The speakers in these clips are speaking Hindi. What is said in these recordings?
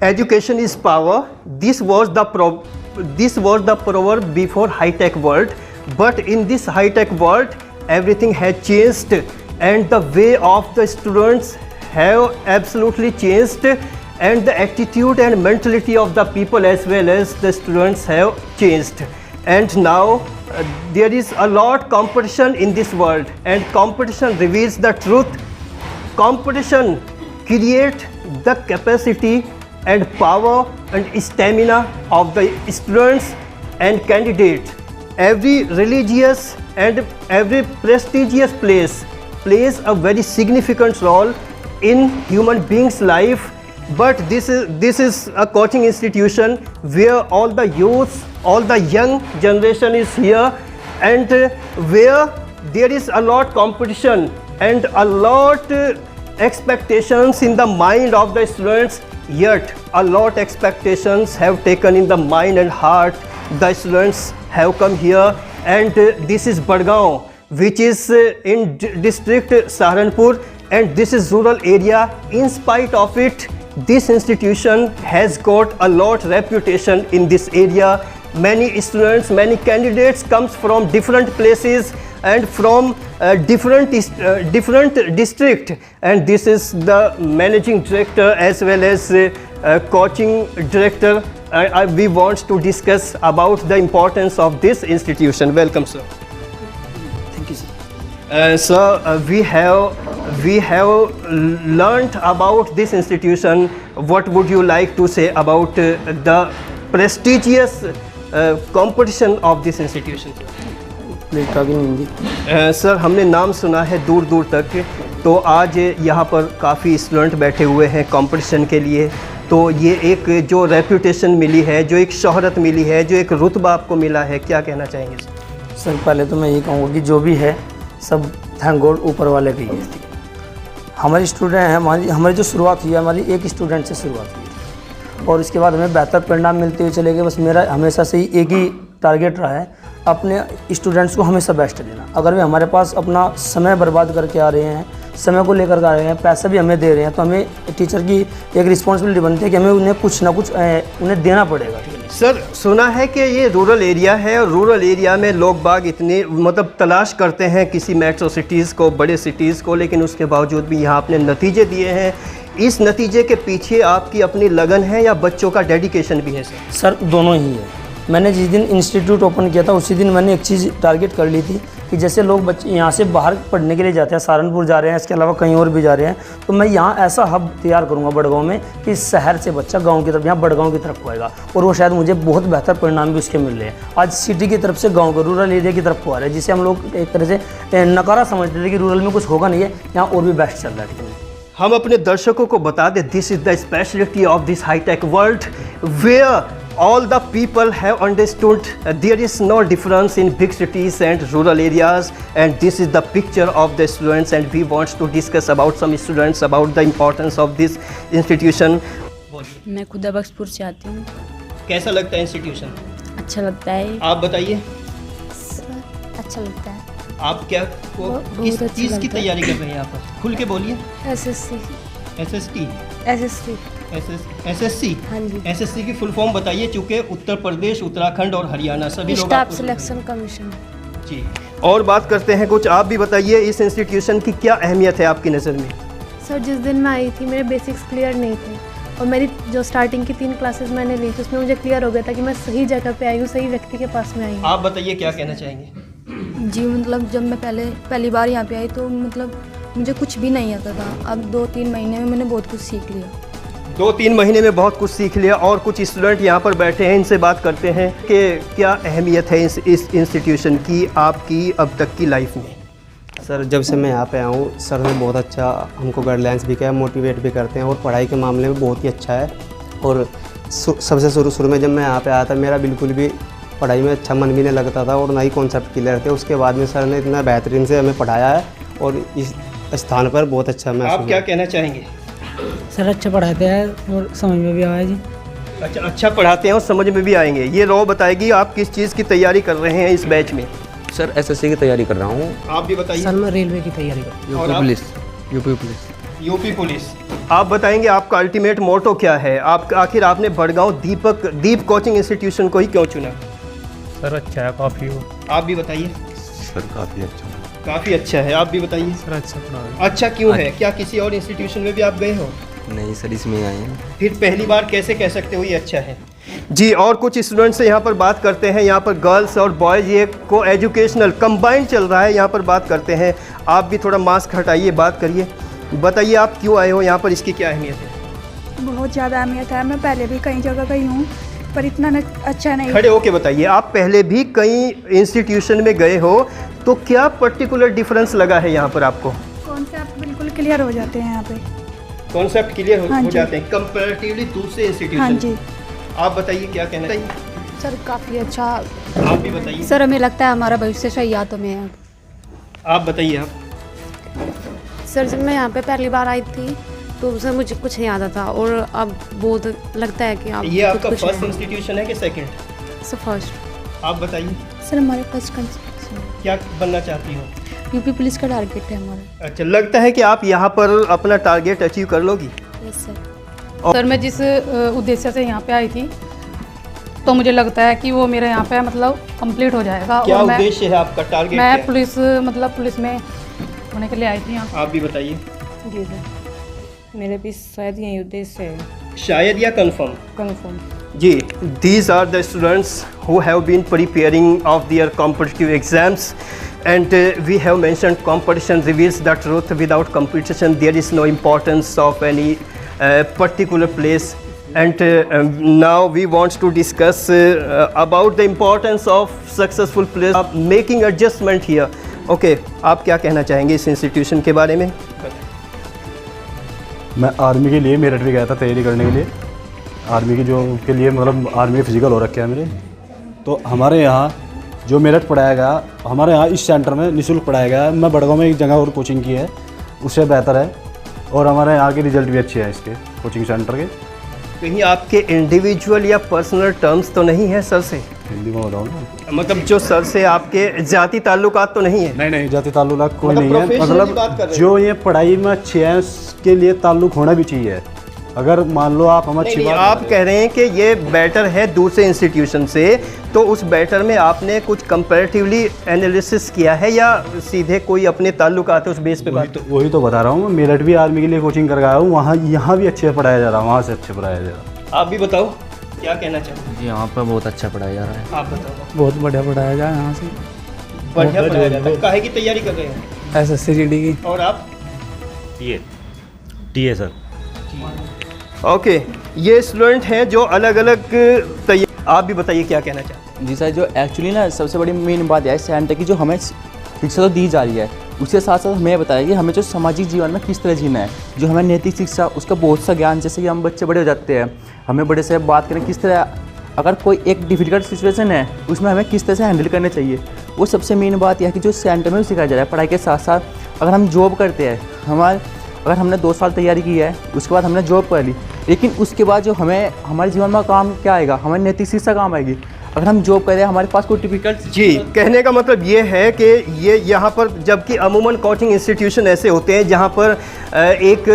education is power. This was the proverb before high-tech world, but in this high-tech world, everything has changed, and the way of the students have absolutely changed, and the attitude and mentality of the people as well as the students have changed. And now there is a lot competition in this world, and competition reveals the truth. Competition creates the capacity and power and stamina of the students and candidates. Every religious and every prestigious place plays a very significant role in human beings' life. But this is a coaching institution where all the youth, all the young generation is here, and where there is a lot competition and a lot expectations in the mind of the students. Yet a lot expectations have taken in the mind and heart. The students have come here, and this is Badgaon, which is in district Saharanpur, and this is rural area. In spite of it, this institution has got a lot reputation in this area. Many students, many candidates comes from different places and from different district, and this is the managing director as well as coaching director. We want to discuss about the importance of this institution. Welcome, sir. Thank you, sir. Sir, we have learnt about this institution. What would you like to say about the prestigious competition of this institution? Sir, हमने नाम सुना है दूर दूर तक, तो आज यहाँ पर काफ़ी स्टूडेंट बैठे हुए हैं कंपटीशन के लिए, तो ये एक जो रेपुटेशन मिली है, जो एक शोहरत मिली है, जो एक रुतबा आपको मिला है, क्या कहना चाहेंगे सर? पहले तो मैं ये कहूँगा कि जो भी है सब थैंक गॉड ऊपर वाले की है। हमारी स्टूडेंट है, हमारी जो शुरुआत हुई है, हमारी एक स्टूडेंट से शुरुआत हुई थी, और इसके बाद हमें बेहतर परिणाम मिलते हुए चले गए। बस मेरा हमेशा से ही एक ही टारगेट रहा है, अपने स्टूडेंट्स को हमेशा बेस्ट देना। अगर वे हमारे पास अपना समय बर्बाद करके आ रहे हैं, समय को लेकर आ रहे हैं, पैसा भी हमें दे रहे हैं, तो हमें टीचर की एक रिस्पॉन्सिबिलिटी बनती है कि हमें उन्हें कुछ ना कुछ उन्हें देना पड़ेगा। सर, सुना है कि ये रूरल एरिया है, और रूरल एरिया में लोग बाग इतने मतलब तलाश करते हैं किसी मेट्रो सिटीज़ को, बड़े सिटीज़ को, लेकिन उसके बावजूद भी यहाँ आपने नतीजे दिए हैं। इस नतीजे के पीछे आपकी अपनी लगन है या बच्चों का डेडिकेशन भी है? सर, दोनों ही है। मैंने जिस दिन इंस्टीट्यूट ओपन किया था उसी दिन मैंने एक चीज़ टारगेट कर ली थी कि जैसे लोग बच्चे यहाँ से बाहर पढ़ने के लिए जाते हैं, सहारनपुर जा रहे हैं, इसके अलावा कहीं और भी जा रहे हैं, तो मैं यहाँ ऐसा हब तैयार करूँगा बड़गांव में कि शहर से बच्चा गांव की तरफ, यहाँ बड़गांव की तरफ को आएगा, और वो शायद मुझे बहुत बेहतर परिणाम भी उसके मिल रहे हैं। आज सिटी की तरफ से गाँव को, रूरल एरिया की तरफ को आ रहे हैं, जिसे हम लोग एक तरह से नकारा समझते थे कि रूरल में कुछ होगा नहीं है, यहाँ और भी बेस्ट चल रहा है। हम अपने दर्शकों को बता दें, this is the speciality of this high tech world where all the people have understood there is no difference in big cities and rural areas, and this is the picture of the students, and we want to discuss about some students about the importance of this institution. मैं खुदा बख्शपुर से आती हूँ। कैसा लगता है इंस्टीट्यूशन? अच्छा लगता है। आप बताइए। अच्छा लगता है। आप क्या किस चीज़ की तैयारी कर रहे हैं यहाँ पर? खुल के बोलिए। एसएससी। एसएसटी? एसएससी। एसएससी? हाँ जी। एसएससी की फुल फॉर्म बताइए, चूँकि उत्तर प्रदेश, उत्तराखंड और हरियाणा सभी लोग स्टाफ सिलेक्शन कमीशन। जी, और बात करते हैं कुछ, आप भी बताइए इस इंस्टीट्यूशन की क्या अहमियत है आपकी नज़र में? सर, जिस दिन मैं आई थी मेरे बेसिक्स क्लियर नहीं थे, और मेरी जो स्टार्टिंग की 3 क्लासेस मैंने ली थी उसमें मुझे क्लियर हो गया था कि मैं सही जगह पे आई हूँ, सही व्यक्ति के पास में आई हूँ। आप बताइए क्या कहना चाहेंगे? जी, मतलब जब मैं पहली बार यहाँ पे आई तो मतलब मुझे कुछ भी नहीं आता था। अब 2-3 महीने में मैंने बहुत कुछ सीख लिया। 2-3 महीने में बहुत कुछ सीख लिया। और कुछ स्टूडेंट यहाँ पर बैठे हैं, इनसे बात करते हैं कि क्या अहमियत है इस इंस्टीट्यूशन की आपकी अब तक की लाइफ में? सर, जब से मैं यहाँ पे आया हूँ, सर ने बहुत अच्छा हमको गाइडलाइंस भी किया, मोटिवेट भी करते हैं, और पढ़ाई के मामले में बहुत ही अच्छा है। और सबसे शुरू में जब मैं यहाँ पे आया था, मेरा बिल्कुल भी पढ़ाई में अच्छा मन भी नहीं लगता था, और ना ही कॉन्सेप्ट क्लियर थे। उसके बाद में सर ने इतना बेहतरीन से हमें पढ़ाया है, और इस स्थान पर बहुत अच्छा मैं। आप क्या कहना चाहेंगे? सर, अच्छा पढ़ाते हैं और समझ में भी आया जी। अच्छा पढ़ाते हैं और समझ में भी आएंगे। ये रो बताएगी आप किस चीज़ की तैयारी कर रहे हैं इस बैच में? सर, एसएससी की तैयारी कर रहा हूँ। आप भी बताइए। सर, मैं रेलवे की तैयारी कर रहा हूँ। UP police. UP police. आप बताएंगे आपका अल्टीमेट मोटो क्या है? आप आखिर आपने बड़गांव दीप कोचिंग इंस्टीट्यूशन को ही क्यों चुना? सर अच्छा है काफ़ी वो। आप भी बताइए। सर काफ़ी अच्छा। काफ़ी अच्छा है। आप भी बताइए। सर अच्छा पढ़ा। अच्छा क्यों है? क्या किसी और इंस्टीट्यूशन में भी आप गए हो? नहीं सर इसमें आए हैं। फिर पहली बार कैसे कह सकते हो ये अच्छा है? जी, और कुछ स्टूडेंट्स से यहाँ पर बात करते हैं। यहाँ पर गर्ल्स और बॉयज़ ये को एजुकेशनल कंबाइंड चल रहा है, यहाँ पर बात करते हैं। आप भी थोड़ा मास्क हटाइए, बात करिए, बताइए आप क्यों आए हो यहाँ पर, इसकी क्या अहमियत है? बहुत ज़्यादा अहमियत है। मैं पहले भी कई जगह गई हूँ पर इतना अच्छा नहीं। खड़े होके बताइए, आप पहले भी कई इंस्टीट्यूशन में गए हो तो क्या पर्टिकुलर डिफरेंस लगा है यहाँ पर आपको? कॉन्सेप्ट बिल्कुल क्लियर हो जाते हैं यहाँ पे। कॉन्सेप्ट क्लियर हाँ हो जी। जाते हैं कंपैरेटिवली दूसरे इंस्टीट्यूशन? हाँ जी। आप बताइए क्या कहना चाहिए? सर काफ़ी अच्छा। आप भी बताइए। सर हमें लगता है हमारा भविष्य सही हाथों में है। आप बताइए। आप सर जब मैं यहाँ पे पहली बार आई थी तो सर मुझे कुछ नहीं आता था और अब बहुत लगता है कि आप ये आपका फर्स्ट इंस्टीट्यूशन है कि सेकंड? Sir first. आप बताइए सर हमारे फर्स्ट कंसेप्ट क्या बनना चाहती हो? यूपी पुलिस का टारगेट है हमारा। अच्छा, लगता है कि आप यहाँ पर अपना टारगेट अचीव कर लोगी? Yes sir. सर मैं जिस उद्देश्य से यहाँ पे आई थी तो मुझे लगता है कि वो मेरे यहाँ पे मतलब कंप्लीट हो जाएगा। क्या और मैं उद्देश्य है आपका, टारगेट मैं क्या है? पुलिस में होने के लिए आई थी यहाँ। आप भी बताइए। जी सर, मेरे भी शायद यही उद्देश्य है। शायद या कंफर्म? कन्फर्म। जी, these are the students who have been preparing of their competitive exams and we have mentioned competition reveals the truth. Without competition there is no importance of any particular place, and now we want to discuss about the importance of successful place making adjustment here. Okay, आप क्या कहना चाहेंगे इस इंस्टीट्यूशन के बारे में? मैं आर्मी के लिए मेरठ भी गया था तैयारी करने के लिए। आर्मी की जो के लिए मतलब आर्मी फिजिकल हो रखे हैं मेरे। तो हमारे यहाँ जो मेरठ पढ़ाया गया, हमारे यहाँ इस सेंटर में निःशुल्क पढ़ाया गया है। मैं बड़गांव में एक जगह और कोचिंग की है, उससे बेहतर है और हमारे यहाँ के रिजल्ट भी अच्छे हैं इसके कोचिंग सेंटर के। कहीं आपके इंडिविजुअल या पर्सनल टर्म्स तो नहीं है सर से? हिंदी में बताओ ना। मतलब जो सर से आपके जाति ताल्लुकात तो नहीं है? नहीं, जाति ताल्लुक कोई मतलब नहीं है। प्रोफेशनली बात कर मतलब रहे हैं। जो ये पढ़ाई में अच्छे हैं उसके लिए ताल्लुक होना भी चाहिए। अगर मान लो आप हम अच्छी बात आप कह रहे हैं कि ये बेटर है दूसरे इंस्टीट्यूशन से, तो उस बेटर में आपने कुछ कंपैरेटिवली एनालिसिस किया है या सीधे कोई अपने ताल्लुकात है उस बेस पे बात? वही तो बता रहा हूँ। मेरठ भी आर्मी के लिए कोचिंग कर गया हूँ, वहाँ यहाँ भी अच्छे पढ़ाया जा रहा है, वहाँ से अच्छे पढ़ाया जा रहा है। आप भी बताओ क्या कहना चाहोगे? जी यहाँ पर बहुत अच्छा पढ़ाया जा रहा है। आप बताओ। बहुत बढ़िया पढ़ाया जाए यहाँ से। बढ़िया पढ़ाया जाता है। काहे की तैयारी कर रहे हो? SSC GD की। और आप? टी है सर। ओके, ये स्टूडेंट हैं जो अलग अलग आप भी बताइए क्या कहना चाहते हैं? जी सर, जो एक्चुअली ना सबसे बड़ी मेन बात है सेंटर की, जो हमें शिक्षा तो दी जा रही है, उसके साथ साथ हमें बताया कि हमें जो सामाजिक जीवन में किस तरह जीना है, जो हमें नैतिक शिक्षा उसका बहुत सा ज्ञान, जैसे कि हम बच्चे बड़े हो जाते हैं, हमें बड़े से बात करें किस तरह, अगर कोई एक डिफ़िकल्ट सिचुएशन है उसमें हमें किस तरह से हैंडल करने चाहिए, वो सबसे मेन बात यह है कि जो सेंटर में सिखाया जा रहा है। पढ़ाई के साथ साथ अगर हम जॉब करते हैं, अगर हमने 2 साल तैयारी की है, उसके बाद हमने जॉब कर ली, लेकिन उसके बाद जो हमें हमारे जीवन में काम क्या आएगा, हमें नैतिक शिक्षा काम आएगी। अगर हम जॉब करें, हमारे पास कोई टिपिकल जी, कहने का मतलब ये है कि ये यहाँ पर जबकि अमूमन कोचिंग इंस्टीट्यूशन ऐसे होते हैं जहाँ पर एक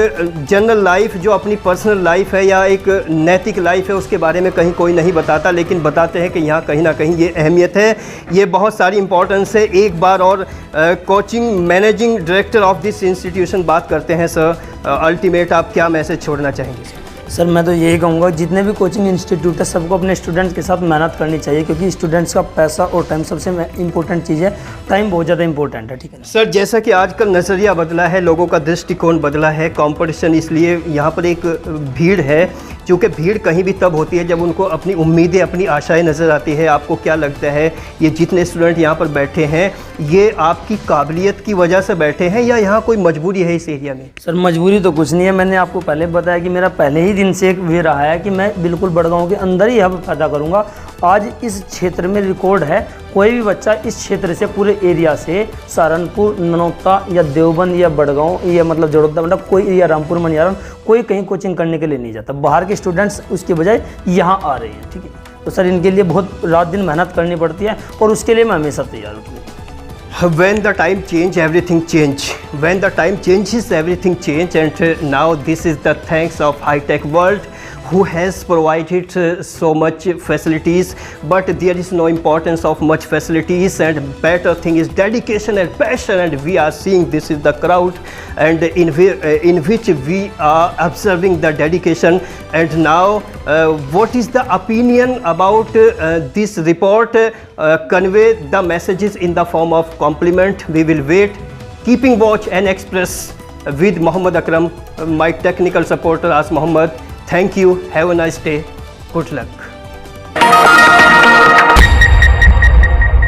जनरल लाइफ जो अपनी पर्सनल लाइफ है या एक नैतिक लाइफ है उसके बारे में कहीं कोई नहीं बताता, लेकिन बताते हैं कि यहाँ कहीं ना कहीं ये अहमियत है, ये बहुत सारी इंपॉर्टेंस है। एक बार और coaching managing director of this institution बात करते हैं। सर, अल्टीमेट आप क्या मैसेज छोड़ना चाहेंगे? सर मैं तो यही कहूँगा, जितने भी कोचिंग इंस्टीट्यूट है सबको अपने स्टूडेंट्स के साथ मेहनत करनी चाहिए, क्योंकि स्टूडेंट्स का पैसा और टाइम सबसे इंपॉर्टेंट चीज़ है। टाइम बहुत ज़्यादा इंपॉर्टेंट है, ठीक है ना सर? जैसा कि आजकल नज़रिया बदला है, लोगों का दृष्टिकोण बदला है, कंपटीशन, इसलिए यहाँ पर एक भीड़ है, क्योंकि भीड़ कहीं भी तब होती है जब उनको अपनी उम्मीदें, अपनी आशाएं नज़र आती है। आपको क्या लगता है, ये जितने स्टूडेंट यहाँ पर बैठे हैं ये आपकी काबिलियत की वजह से बैठे हैं या यहाँ कोई मजबूरी है इस एरिया में? सर मजबूरी तो कुछ नहीं है। मैंने आपको पहले बताया कि मेरा पहले ही दिन से एक वे रहा है कि मैं बिल्कुल बड़गांव के अंदर ही हब पैदा करूंगा। आज इस क्षेत्र में रिकॉर्ड है, कोई भी बच्चा इस क्षेत्र से, पूरे एरिया से, सहारनपुर, ननौता या देवबंद या बड़गांव या मतलब जड़ोदा, मतलब कोई या रामपुर मनियारन, कोई कहीं कोचिंग करने के लिए नहीं जाता। बाहर के स्टूडेंट्स उसके बजाय यहाँ आ रहे हैं, ठीक है। तो सर इनके लिए बहुत रात दिन मेहनत करनी पड़ती है और उसके लिए मैं हमेशा तैयार हूँ। When the time change, everything change. When the time changes, everything change. And now this is the thanks of high-tech world who has provided so much facilities, but there is no importance of much facilities, and better thing is dedication and passion. And we are seeing this is the crowd, and in which we are observing the dedication. And now what is the opinion about this report? Convey the messages in the form of compliment. We will wait. Keeping watch and express with Muhammad Akram, my technical supporter as Muhammad. Thank you. Have a nice day. Good luck.